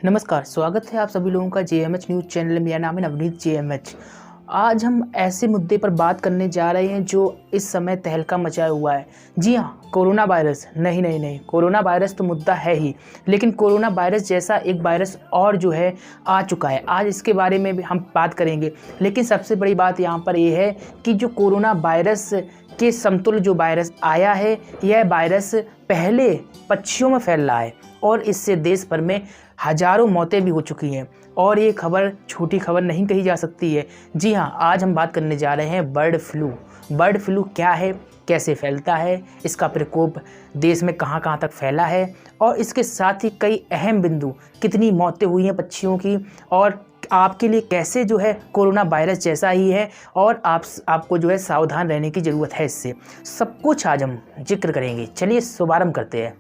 नमस्कार, स्वागत है आप सभी लोगों का जेएमएच न्यूज़ चैनल में। मेरा नाम है नवनीत जेएमएच। आज हम ऐसे मुद्दे पर बात करने जा रहे हैं जो इस समय तहलका मचाया हुआ है। जी हाँ, कोरोना वायरस। नहीं, कोरोना वायरस तो मुद्दा है ही, लेकिन कोरोना वायरस जैसा एक वायरस और जो है आ चुका है। आज इसके बारे में भी हम बात करेंगे, लेकिन सबसे बड़ी बात यहाँ पर ये है कि जो कोरोना वायरस के समतुल्य जो वायरस आया है, यह वायरस पहले पक्षियों में फैल रहा है और इससे देश भर में हजारों मौतें भी हो चुकी हैं। और ये खबर छोटी खबर नहीं कही जा सकती है। जी हाँ, आज हम बात करने जा रहे हैं बर्ड फ्लू। बर्ड फ्लू क्या है, कैसे फैलता है, इसका प्रकोप देश में कहाँ कहाँ तक फैला है और इसके साथ ही कई अहम बिंदु, कितनी मौतें हुई हैं पक्षियों की और आपके लिए कैसे जो है कोरोना वायरस जैसा ही है और आपको जो है सावधान रहने की ज़रूरत है। इससे सब कुछ आज हम जिक्र करेंगे। चलिए शुभारंभ करते हैं।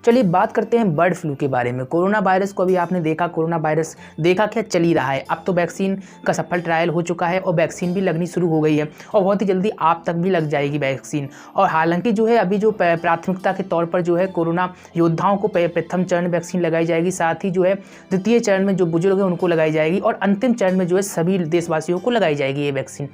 चलिए बात करते हैं बर्ड फ्लू के बारे में। कोरोना वायरस को अभी आपने देखा, कोरोना वायरस देखा क्या चल ही रहा है। अब तो वैक्सीन का सफल ट्रायल हो चुका है और वैक्सीन भी लगनी शुरू हो गई है और बहुत ही जल्दी आप तक भी लग जाएगी वैक्सीन। और हालांकि जो है अभी जो प्राथमिकता के तौर पर जो है कोरोना योद्धाओं को प्रथम चरण वैक्सीन लगाई जाएगी, साथ ही जो है द्वितीय चरण में जो बुजुर्ग हैं उनको लगाई जाएगी और अंतिम चरण में जो है सभी देशवासियों को लगाई जाएगी ये वैक्सीन।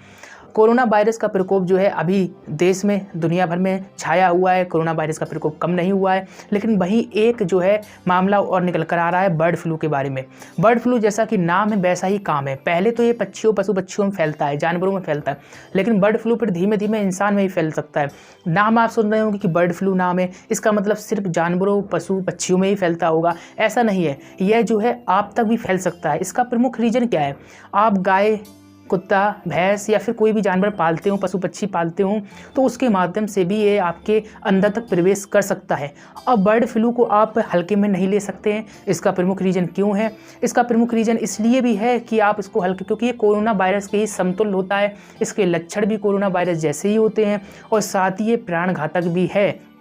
कोरोना वायरस का प्रकोप जो है अभी देश में दुनिया भर में छाया हुआ है। कोरोना वायरस का प्रकोप कम नहीं हुआ है, लेकिन वहीं एक जो है मामला और निकल कर आ रहा है बर्ड फ्लू के बारे में। बर्ड फ्लू जैसा कि नाम है वैसा ही काम है। पहले तो ये पशु पक्षियों में फैलता है, जानवरों में फैलता है, लेकिन बर्ड फ्लू फिर धीमे धीमे इंसान में ही फैल सकता है। नाम आप सुन रहे होंगे कि बर्ड फ्लू नाम है, इसका मतलब सिर्फ जानवरों पशु पक्षियों में ही फैलता होगा, ऐसा नहीं है। यह जो है आप तक भी फैल सकता है। इसका प्रमुख रीज़न क्या है? आप गाय, कुत्ता, भैंस या फिर कोई भी जानवर पालते हो, पशु पक्षी पालते हो, तो उसके माध्यम से भी ये आपके अंदर तक प्रवेश कर सकता है। अब बर्ड फ्लू को आप हल्के में नहीं ले सकते हैं। इसका प्रमुख रीज़न क्यों है? इसका प्रमुख रीज़न इसलिए भी है कि आप इसको हल्के, क्योंकि ये कोरोना वायरस के ही समतुल्य होता है। इसके लक्षण भी कोरोना वायरस जैसे ही होते हैं और साथ ही ये प्राणघातक भी है।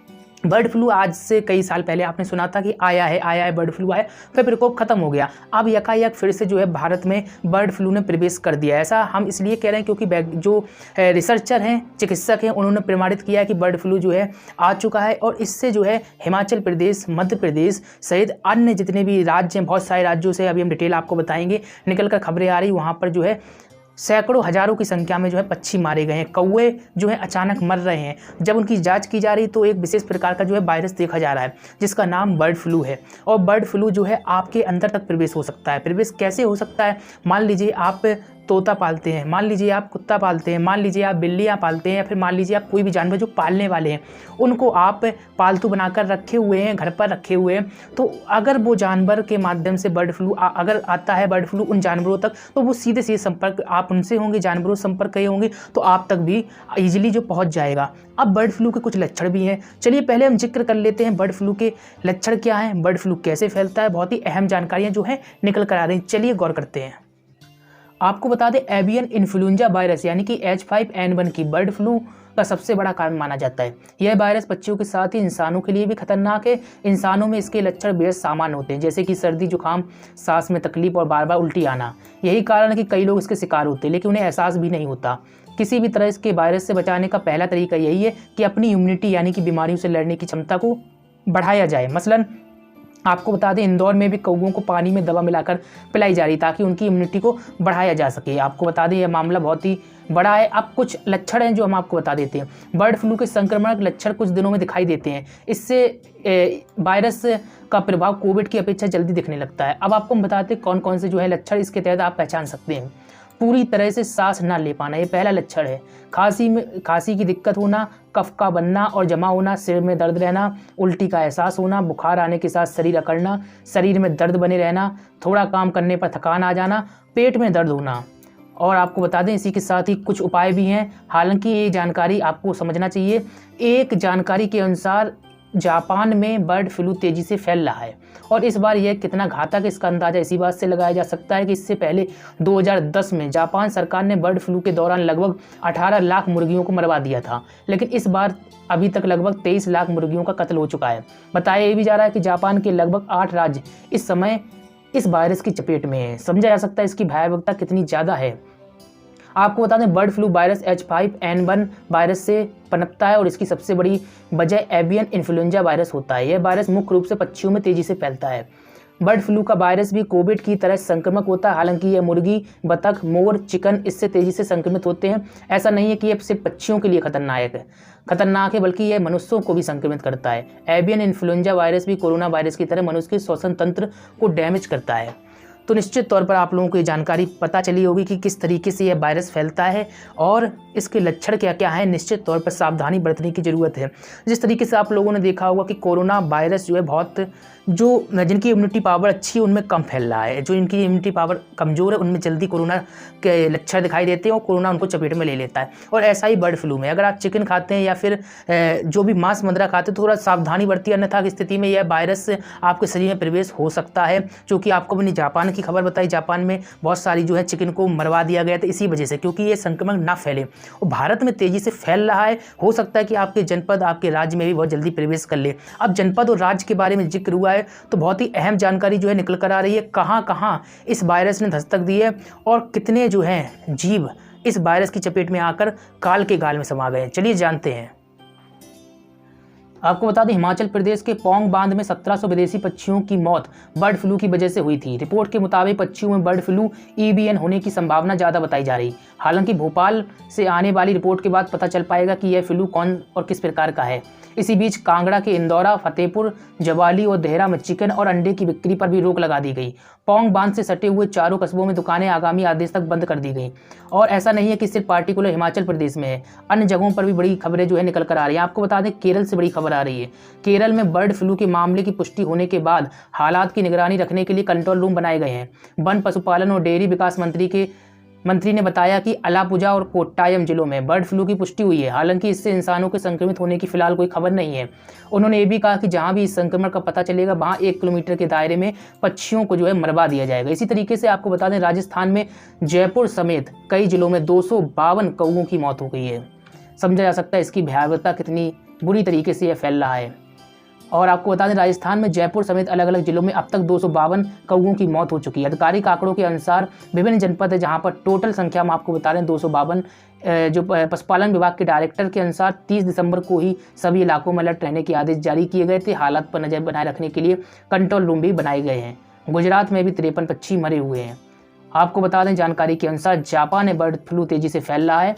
बर्ड फ्लू आज से कई साल पहले आपने सुना था कि आया है बर्ड फ्लू आया, फिर प्रकोप खत्म हो गया। अब यकायक फिर से जो है भारत में बर्ड फ्लू ने प्रवेश कर दिया। ऐसा हम इसलिए कह रहे हैं क्योंकि जो रिसर्चर हैं, चिकित्सक हैं, उन्होंने प्रमाणित किया है कि बर्ड फ्लू जो है आ चुका है और इससे जो है हिमाचल प्रदेश, मध्य प्रदेश सहित अन्य जितने भी राज्य हैं, बहुत सारे राज्यों से अभी हम डिटेल आपको बताएंगे, निकल कर खबरें आ रही, वहाँ पर जो है सैकड़ों हजारों की संख्या में जो है पक्षी मारे गए हैं। कौवे जो है अचानक मर रहे हैं। जब उनकी जांच की जा रही तो एक विशेष प्रकार का जो है वायरस देखा जा रहा है जिसका नाम बर्ड फ्लू है। और बर्ड फ्लू जो है आपके अंदर तक प्रवेश हो सकता है। प्रवेश कैसे हो सकता है? मान लीजिए आप तोता पालते हैं, मान लीजिए आप कुत्ता पालते हैं, मान लीजिए आप बिल्लियाँ पालते हैं, या फिर मान लीजिए आप कोई भी जानवर जो पालने वाले हैं उनको आप पालतू बनाकर रखे हुए हैं, घर पर रखे हुए हैं, तो अगर वो जानवर के माध्यम से बर्ड फ्लू अगर आता है बर्ड फ्लू उन जानवरों तक, तो वो सीधे सीधे संपर्क आप उनसे होंगे, जानवरों से संपर्क किए होंगे, तो आप तक भी ईजिली जो पहुँच जाएगा। अब बर्ड फ्लू के कुछ लक्षण भी हैं। चलिए पहले हम जिक्र कर लेते हैं बर्ड फ्लू के लक्षण क्या हैं, बर्ड फ्लू कैसे फैलता है। बहुत ही अहम जानकारियाँ जो है निकल कर आ रही हैं। चलिए गौर करते हैं। आपको बता दें, एवियन इन्फ्लुएंजा वायरस यानी कि H5N1 की बर्ड फ्लू का सबसे बड़ा कारण माना जाता है। यह वायरस पक्षियों के साथ ही इंसानों के लिए भी खतरनाक है। इंसानों में इसके लक्षण बेहद सामान्य होते हैं, जैसे कि सर्दी, जुकाम, सांस में तकलीफ और बार बार उल्टी आना। यही कारण है कि कई लोग इसके शिकार होते हैं, लेकिन उन्हें एहसास भी नहीं होता। किसी भी तरह इसके वायरस से बचाने का पहला तरीका यही है कि अपनी इम्यूनिटी यानी कि बीमारियों से लड़ने की क्षमता को बढ़ाया जाए। मसलन आपको बता दें, इंदौर में भी कौवों को पानी में दवा मिलाकर पिलाई जा रही ताकि उनकी इम्यूनिटी को बढ़ाया जा सके। आपको बता दें, यह मामला बहुत ही बड़ा है। अब कुछ लक्षण हैं जो हम आपको बता देते हैं। बर्ड फ्लू के संक्रमण के लक्षण कुछ दिनों में दिखाई देते हैं। इससे वायरस का प्रभाव कोविड की अपेक्षा जल्दी दिखने लगता है। अब आपको हम बताते हैं कौन कौन से जो है लक्षण इसके तहत आप पहचान सकते हैं। पूरी तरह से सांस ना ले पाना, ये पहला लक्षण है। खांसी की दिक्कत होना, कफ का बनना और जमा होना, सिर में दर्द रहना, उल्टी का एहसास होना, बुखार आने के साथ शरीर अकड़ना, शरीर में दर्द बने रहना, थोड़ा काम करने पर थकान आ जाना, पेट में दर्द होना। और आपको बता दें इसी के साथ ही कुछ उपाय भी हैं। हालांकि ये जानकारी आपको समझना चाहिए। एक जानकारी के अनुसार जापान में बर्ड फ्लू तेजी से फैल रहा है और इस बार यह कितना घातक इसका अंदाजा इसी बात से लगाया जा सकता है कि इससे पहले 2010 में जापान सरकार ने बर्ड फ्लू के दौरान लगभग 18 लाख मुर्गियों को मरवा दिया था, लेकिन इस बार अभी तक लगभग 23 लाख मुर्गियों का कत्ल हो चुका है। बताया ये भी जा रहा है कि जापान के लगभग 8 राज्य इस समय इस वायरस की चपेट में है। समझा जा सकता है इसकी भयावहता कितनी ज़्यादा है। आपको बता दें, bird flu virus H5N1 virus से पनपता है और इसकी सबसे बड़ी वजह एवियन इन्फ्लुएंजा वायरस होता है। यह वायरस मुख्य रूप से पक्षियों में तेजी से फैलता है। बर्ड फ्लू का वायरस भी कोविड की तरह संक्रामक होता है। हालांकि यह मुर्गी, बतख, मोर, चिकन इससे तेजी से संक्रमित होते हैं। ऐसा नहीं है कि यह सिर्फ पक्षियों के लिए खतरनाक है, बल्कि यह मनुष्यों को भी संक्रमित करता है। एवियन इन्फ्लुएंजा वायरस भी कोरोना वायरस की तरह मनुष्य के श्वसन तंत्र को डैमेज करता है। तो निश्चित तौर पर आप लोगों को ये जानकारी पता चली होगी कि किस तरीके से यह वायरस फैलता है और इसके लक्षण क्या क्या हैं। निश्चित तौर पर सावधानी बरतने की ज़रूरत है। जिस तरीके से आप लोगों ने देखा होगा कि कोरोना वायरस जो है बहुत जिनकी इम्यूनिटी पावर अच्छी है उनमें कम फैल रहा है, जो इनकी इम्यूनिटी पावर कमज़ोर है उनमें जल्दी कोरोना के लक्षण दिखाई देते हैं और कोरोना उनको चपेट में ले लेता है। और ऐसा ही बर्ड फ्लू में अगर आप चिकन खाते हैं या फिर जो भी मांस मदिरा खाते हैं तो थोड़ा सावधानी बरतिए, अन्यथा की स्थिति में यह वायरस आपके शरीर में प्रवेश हो सकता है। क्योंकि आपको मैंने जापान की खबर बताई, जापान में बहुत सारी जो है चिकन को मरवा दिया गया था इसी वजह से, क्योंकि ये संक्रमण ना फैले। और भारत में तेज़ी से फैल रहा है, हो सकता है कि आपके जनपद, आपके राज्य में भी बहुत जल्दी प्रवेश कर ले। अब जनपद और राज्य के बारे में जिक्र हुआ है तो बहुत ही अहम जानकारी जो है निकल कर आ रही है। कहाँ कहाँ इस वायरस ने दस्तक दी है और कितने जो हैं जीव इस वायरस की चपेट में आकर काल के गाल में समा गए हैं, चलिए जानते हैं। आपको बता दें, हिमाचल प्रदेश के पौंग बांध में 1700 विदेशी पक्षियों की मौत बर्ड फ्लू की वजह से हुई थी। रिपोर्ट के मुताबिक पक्षियों में बर्ड फ्लू EBN होने की संभावना ज़्यादा बताई जा रही। हालांकि भोपाल से आने वाली रिपोर्ट के बाद पता चल पाएगा कि यह फ्लू कौन और किस प्रकार का है। इसी बीच कांगड़ा के इंदौरा, फतेहपुर, जवाली और देहरा में चिकन और अंडे की बिक्री पर भी रोक लगा दी गई। पौंग बांध से सटे हुए चारों कस्बों में दुकानें आगामी आदेश तक बंद कर दी गई। और ऐसा नहीं है कि सिर्फ पार्टिकुलर हिमाचल प्रदेश में है, अन्य जगहों पर भी बड़ी खबरें जो है निकल कर आ रही है। आपको बता दें, केरल से बड़ी खबर आ रही है। केरल में बर्ड फ्लू के मामले की पुष्टि होने के बाद हालात की निगरानी रखने के लिए कंट्रोल रूम बनाए गए हैं। वन, पशुपालन और डेयरी विकास मंत्री ने बताया कि अलापुझा और कोट्टायम जिलों में बर्ड फ्लू की पुष्टि हुई है। हालांकि इससे इंसानों के संक्रमित होने की फिलहाल कोई खबर नहीं है। उन्होंने ये भी कहा कि जहां भी इस संक्रमण का पता चलेगा वहां 1 किलोमीटर के दायरे में पक्षियों को जो है मरवा दिया जाएगा। इसी तरीके से आपको बता दें, राजस्थान में जयपुर समेत कई जिलों में 252 कौओं की मौत हो गई है। समझा जा सकता है इसकी भयावहता कितनी बुरी तरीके से यह फैल रहा है। और आपको बता दें, राजस्थान में जयपुर समेत अलग अलग जिलों में अब तक 252 कौओं की मौत हो चुकी है। आधिकारिक आंकड़ों के अनुसार विभिन्न जनपद है जहां पर टोटल संख्या में आपको बता रहे हैं 252। जो पशुपालन विभाग के डायरेक्टर के अनुसार 30 दिसंबर को ही सभी इलाकों में अलर्ट रहने के आदेश जारी किए गए थे। हालात पर नजर बनाए रखने के लिए कंट्रोल रूम भी बनाए गए हैं। गुजरात में भी 53 पक्षी मरे हुए हैं। आपको बता दें, जानकारी के अनुसार जापान में बर्ड फ्लू तेजी से फैल रहा है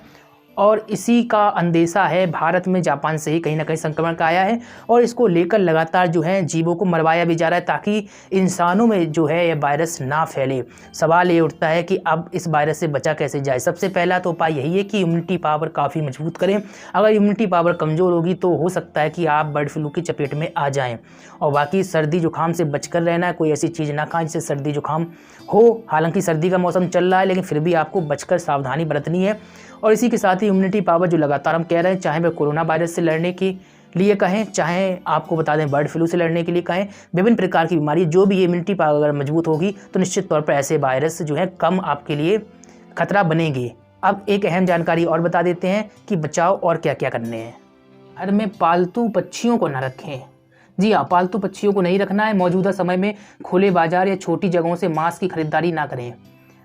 और इसी का अंदेशा है भारत में जापान से ही कहीं ना कहीं संक्रमण का आया है। और इसको लेकर लगातार जो है जीवों को मरवाया भी जा रहा है ताकि इंसानों में जो है यह वायरस ना फैले। सवाल ये उठता है कि अब इस वायरस से बचा कैसे जाए। सबसे पहला तो उपाय यही है कि इम्यूनिटी पावर काफ़ी मजबूत करें। अगर इम्यूनिटी पावर कमज़ोर होगी तो हो सकता है कि आप बर्ड फ्लू की चपेट में आ जाएँ। और बाकी सर्दी जुकाम से बचकर रहना है, कोई ऐसी चीज़ ना खाएं जिससे सर्दी जुकाम हो। हालांकि सर्दी का मौसम चल रहा है लेकिन फिर भी आपको बचकर सावधानी बरतनी है। और इसी के साथ ही इम्यूनिटी पावर जो लगातार हम कह रहे हैं, चाहे वह कोरोना वायरस से लड़ने के लिए कहें, चाहे आपको बता दें बर्ड फ्लू से लड़ने के लिए कहें, विभिन्न प्रकार की बीमारी, जो भी इम्यूनिटी पावर अगर मजबूत होगी तो निश्चित तौर पर ऐसे वायरस जो है कम आपके लिए खतरा बनेंगे। अब एक अहम जानकारी और बता देते हैं कि बचाव और क्या क्या करने हैं। घर में पालतू पक्षियों को न रखें। जी हाँ, पालतू पक्षियों को नहीं रखना है। मौजूदा समय में खुले बाजार या छोटी जगहों से मांस की खरीदारी ना करें।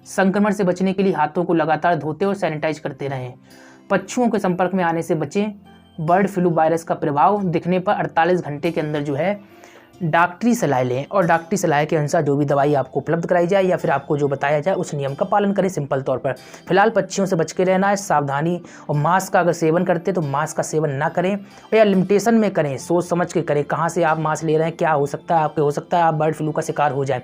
संक्रमण से बचने के लिए हाथों को लगातार धोते और सैनिटाइज करते रहें। पक्षियों के संपर्क में आने से बचें। बर्ड फ्लू वायरस का प्रभाव दिखने पर 48 घंटे के अंदर जो है डॉक्टरी सलाह लें और डॉक्टरी सलाह के अनुसार जो भी दवाई आपको उपलब्ध कराई जाए या फिर आपको जो बताया जाए उस नियम का पालन करें। सिंपल तौर पर फिलहाल पक्षियों से बच के रहना है, सावधानी। और मांस का अगर सेवन करते तो मांस का सेवन ना करें या लिमिटेशन में करें, सोच समझ के करें। कहाँ से आप मांस ले रहे हैं, क्या हो सकता है आपके, हो सकता है आप बर्ड फ्लू का शिकार हो जाए।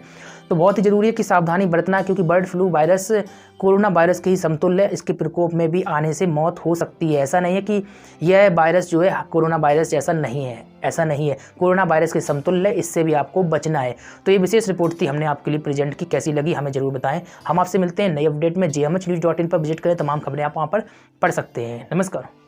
तो बहुत ही ज़रूरी है कि सावधानी बरतना है, क्योंकि bird flu virus corona virus के ही समतुल्य है। इसके प्रकोप में भी आने से मौत हो सकती है। ऐसा नहीं है कि यह वायरस जो है कोरोना वायरस जैसा नहीं है, ऐसा नहीं है। कोरोना वायरस के समतुल्य, इससे भी आपको बचना है। तो ये विशेष रिपोर्ट थी हमने आपके लिए प्रेजेंट की, कैसी लगी हमें जरूर बताएं। हम आपसे मिलते हैं नई अपडेट में। JMHnews.in पर विजिट करें, तमाम खबरें आप वहाँ पर पढ़ सकते हैं। नमस्कार।